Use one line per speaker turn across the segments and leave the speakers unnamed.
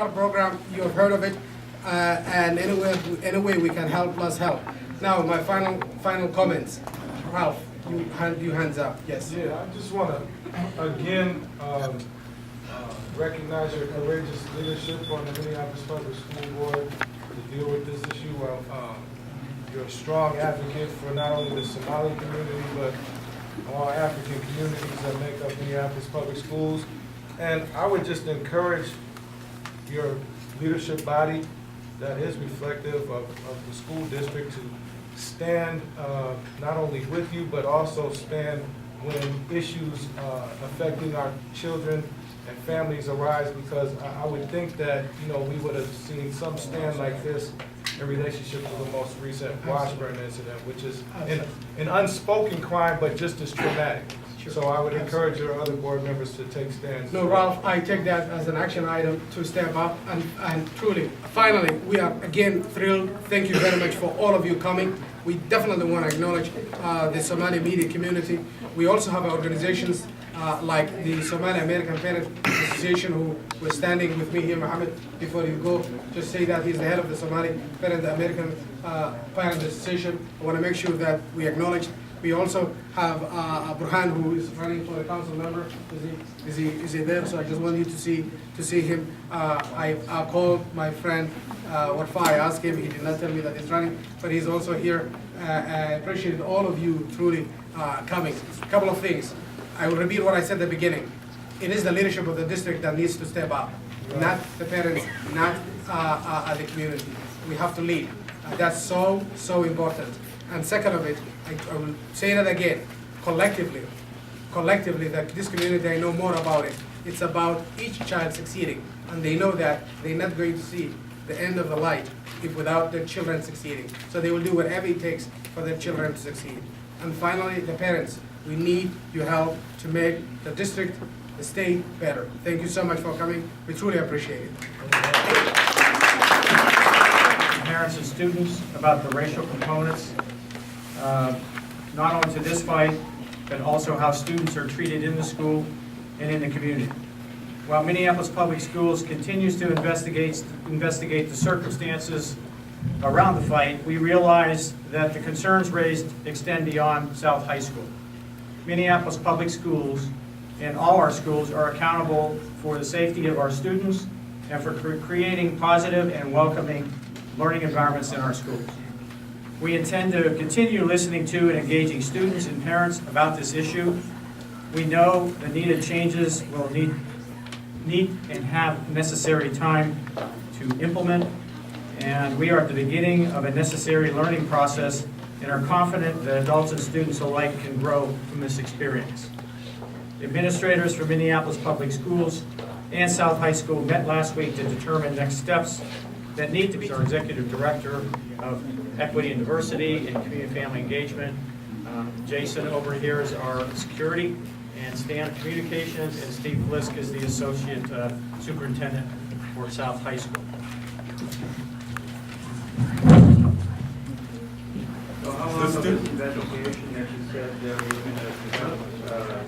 our program. You have heard of it, and any way we can help, let's help. Now, my final comments. Ralph, you hands up. Yes.
Yeah, I just want to again recognize your courageous leadership on the Minneapolis Public School Board to deal with this issue. You're a strong advocate for not only the Somali community, but all African communities that make up Minneapolis Public Schools. And I would just encourage your leadership body that is reflective of the school district to stand not only with you, but also stand when issues affecting our children and families arise, because I would think that, you know, we would have seen some stand like this in relationship to the most recent Washburn incident, which is an unspoken crime, but just as traumatic. So I would encourage your other board members to take stands.
No, Ralph, I take that as an action item to step up, and truly, finally, we are again thrilled. Thank you very much for all of you coming. We definitely want to acknowledge the Somali media community. We also have organizations like the Somali American Parent Association, who was standing with me here. Mohammed, before you go, just say that he's the head of the Somali American Parent Association. I want to make sure that we acknowledge. We also have Burhan, who is running for a council member. Is he there? So I just want you to see him. I called my friend Warfa. I asked him. He did not tell me that he's running, but he's also here. I appreciate all of you truly coming. A couple of things. I will repeat what I said at the beginning. It is the leadership of the district that needs to step up, not the parents, not the community. We have to lead. That's so important. And second of it, I will say that again, collectively, that this community, I know more about it. It's about each child succeeding, and they know that they're not going to see the end of the light without their children succeeding. So they will do whatever it takes for their children to succeed. And finally, the parents, we need your help to make the district, the state better. Thank you so much for coming. We truly appreciate it.
Parents and students about the racial components, not only to this fight, but also how students are treated in the school and in the community. While Minneapolis Public Schools continues to investigate the circumstances around the fight, we realize that the concerns raised extend beyond South High School. Minneapolis Public Schools and all our schools are accountable for the safety of our students and for creating positive and welcoming learning environments in our schools. We intend to continue listening to and engaging students and parents about this issue. We know the needed changes will need and have necessary time to implement, and we are at the beginning of a necessary learning process and are confident that adults and students alike can grow from this experience. Administrators for Minneapolis Public Schools and South High School met last week to determine next steps that need to be. Our Executive Director of Equity and Diversity and Community Family Engagement. Jason over here is our Security and Stan Communications, and Steve Blisk is the Associate Superintendent for South High School.
So how long of this investigation that you said we were going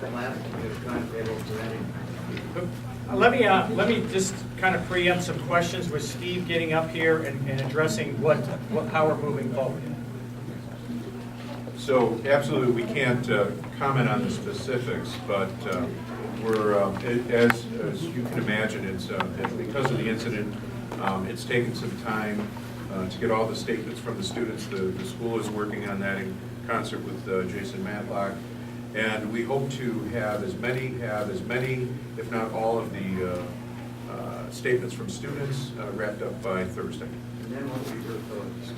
to last timetable for any?
Let me just kind of preempt some questions with Steve getting up here and addressing how we're moving forward.
So absolutely, we can't comment on the specifics, but we're as you can imagine, it's because of the incident. It's taken some time to get all the statements from the students. The school is working on that in concert with Jason Matlock. And we hope to have as many, if not all, of the statements from students wrapped up by Thursday.
And then what will be your thoughts?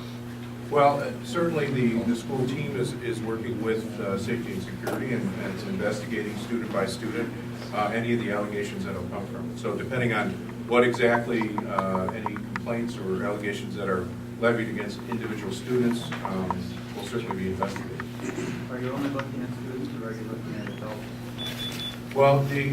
Well, certainly the school team is working with safety and security and it's investigating student by student any of the allegations that will come from it. So depending on what exactly any complaints or allegations that are levied against individual students will certainly be investigated.
Are you only looking at students or are you looking at adults?
Well, the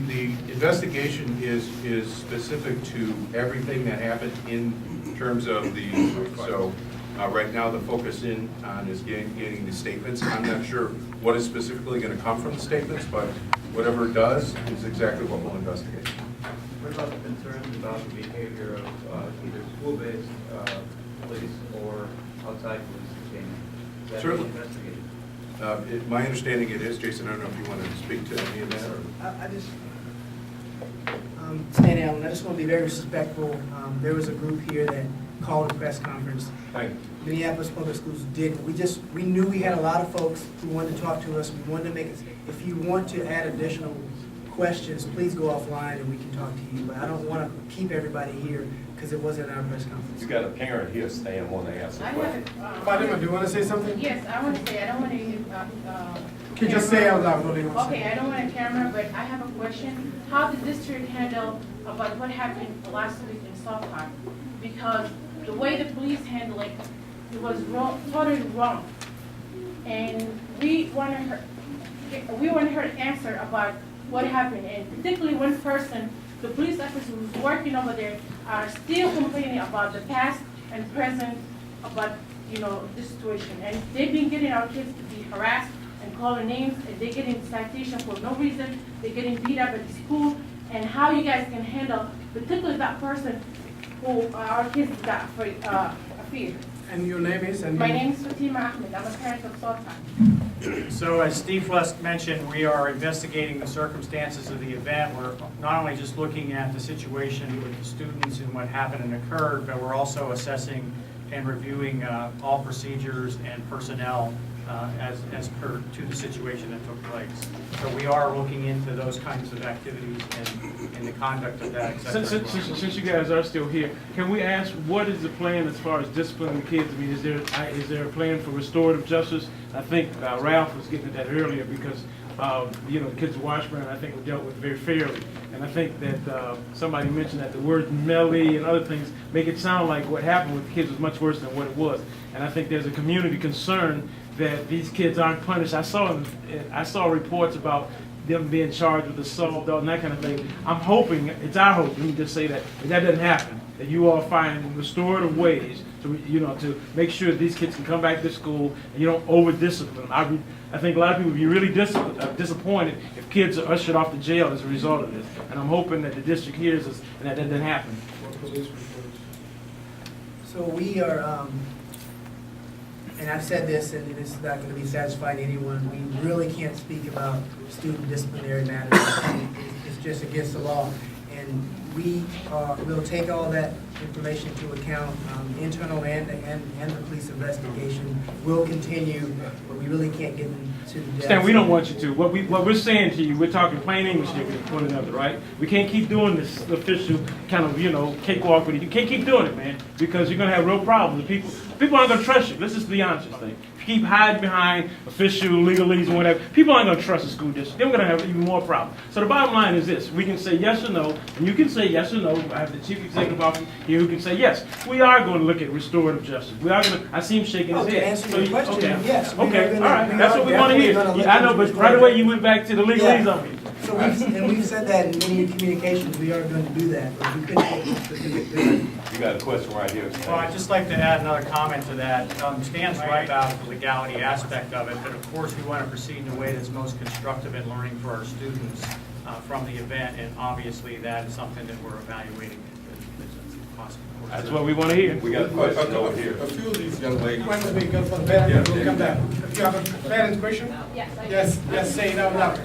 investigation is specific to everything that happened in terms of the, so right now the focus on is getting the statements. I'm not sure what is specifically going to come from the statements, but whatever it does is exactly what we'll investigate.
What about the concerns about the behavior of either school-based police or outside police detaining? Is that
Certainly.
being investigated?
My understanding it is, Jason, I don't know if you want to speak to any of that, or?
I just, Stan Allen, I just want to be very respectful. There was a group here that called a press conference.
Thank you.
Minneapolis Public Schools didn't. We knew we had a lot of folks who wanted to talk to us. We wanted to make it, if you want to add additional questions, please go offline and we can talk to you. But I don't want to keep everybody here because it wasn't our press conference.
You got a parent here, Stan, want to ask a
I
question.
have,
Fatima, do you want to say something?
yes, I want to say, I don't want to,
Can you just say out loud, what do you want to say?
Okay, I don't want a camera, but I have a question. How did district handle about what happened last week in Samatar? Because the way the police handled it, it was wrong, totally wrong. And we wanted her to answer about what happened, and particularly one person, the police officer who's working over there, are still complaining about the past and present about, this situation. And they've been getting our kids to be harassed and calling names, and they're getting citation for no reason. They're getting beat up at the school. And how you guys can handle, particularly that person who our kids got fear.
And your name is? And
My name is Fatima Ahmed. I'm a parent of Sultan.
So as Steve Flesk mentioned, we are investigating the circumstances of the event. We're not only just looking at the situation with the students and what happened and occurred, but we're also assessing and reviewing all procedures and personnel as per to the situation that took place. So we are looking into those kinds of activities and the conduct of that.
Since you guys are still here, can we ask what is the plan as far as disciplining the kids? I mean, is there a plan for restorative justice? I think Ralph was getting at that earlier because the kids of Washburn, I think, were dealt with very fairly. And I think that somebody mentioned that the word melly and other things make it sound like what happened with the kids was much worse than what it was. And I think there's a community concern that these kids aren't punished. I saw reports about them being charged with assault and that kind of thing. I'm hoping, it's our hope, let me just say that doesn't happen, that you all find restorative ways to make sure that these kids can come back to school and you don't over-discipline them. I think a lot of people would be really disappointed if kids are ushered off to jail as a result of this. And I'm hoping that the district hears us and that doesn't happen.
So we are, and I've said this, and this is not going to be satisfying to anyone, we really can't speak about student disciplinary matters. It's just against the law. And we'll take all that information into account, internal and the police investigation will continue, but we really can't get into the depths.
Stan, we don't want you to. What we're saying to you, we're talking plain English here with one another, right? We can't keep doing this official kind of, cakewalk with it. You can't keep doing it, man, because you're going to have real problems. People aren't going to trust you. Let's just be honest with you. If you keep hiding behind official legalese and whatever, people aren't going to trust the school district. They're going to have even more problems. So the bottom line is this. We can say yes or no, and you can say yes or no. I have the chief executive officer here who can say yes. We are going to look at restorative justice. We are going to, I see him shaking his
To
head.
answer your question,
okay.
yes.
Okay, all right. That's what we want to hear. I know, but right away you went back to the legalese on me.
So we've said that in many communications, we are going to do that, but we couldn't get specific to it.
You got a question right here, Stan.
Well, I'd just like to add another comment to that. Stan's right about the legality aspect of it, but of course we want to proceed in a way that's most constructive in learning for our students from the event, and obviously that is something that we're evaluating as possible.
That's what we want to hear.
We got a question over here.
A few of these young ladies.
When will be good for the parents, we'll come back. If you have a parent's question?
Yes, I do.
Yes, say it out loud.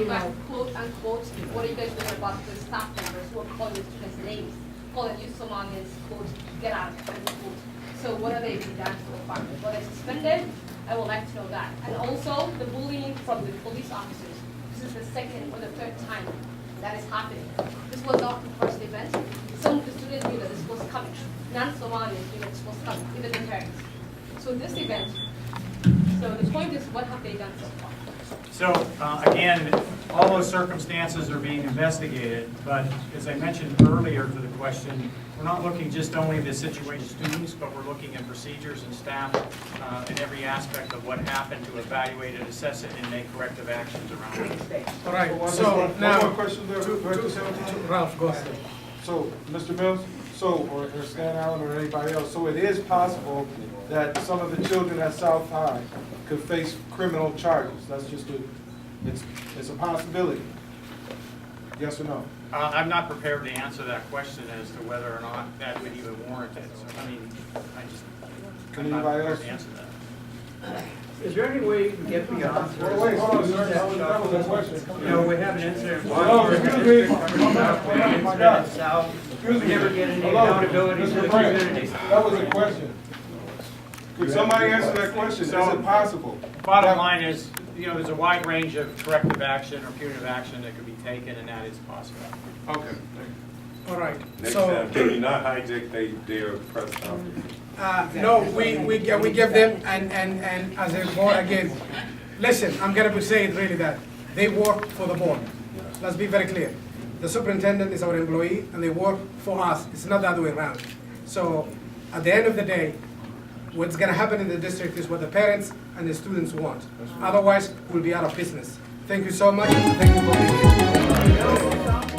Like, quote unquote, what are you guys doing about the staff members who are calling the students names, calling you Somalians, quote, get out, unquote. So what are they being done so far? Were they suspended? I would like to know that. And also the bullying from the police officers. This is the second or the third time that is happening. This was not the first event. Some of the students knew that this was coming. Non-Somalians knew that this was coming, even the parents. So this event, so the point is, what have they done so far?
So, again, all those circumstances are being investigated, but as I mentioned earlier to the question, we're not looking just only at the situation of students, but we're looking at procedures and staff in every aspect of what happened to evaluate it, assess it, and make corrective actions around it.
All right,
One
so now,
more question there, Director Samatar?
Ralph, go ahead.
So, Mr. Mills, or Stan Allen or anybody else, so it is possible that some of the children at South High could face criminal charges. That's just it's a possibility. Yes or no?
I'm not prepared to answer that question as to whether or not that would even warrant it. So, I mean,
Can
I'm not
anybody
prepared
else?
to answer that.
Is there any way you can get beyond?
Wait, hold on, sir. That was a question.
You know, we have an incident.
Hello, excuse me.
Incident in South.
Excuse
We
me.
never get any
Hello,
accountability to
Mr.
the
Frank,
community.
that was a question. Could somebody answer that question? Is it possible?
Bottom line is, you know, there's a wide range of corrective action or punitive action that could be taken, and that is possible.
Okay.
All right,
Next
so,
time, can you not hijack their press conference?
no, we give them, and as a board, again, listen, I'm gonna say it really that, they work for the board. Let's be very clear. The superintendent is our employee, and they work for us. It's not the other way around. So, at the end of the day, what's gonna happen in the district is what the parents and the students want. Otherwise, we'll be out of business. Thank you so much, and thank you for being here.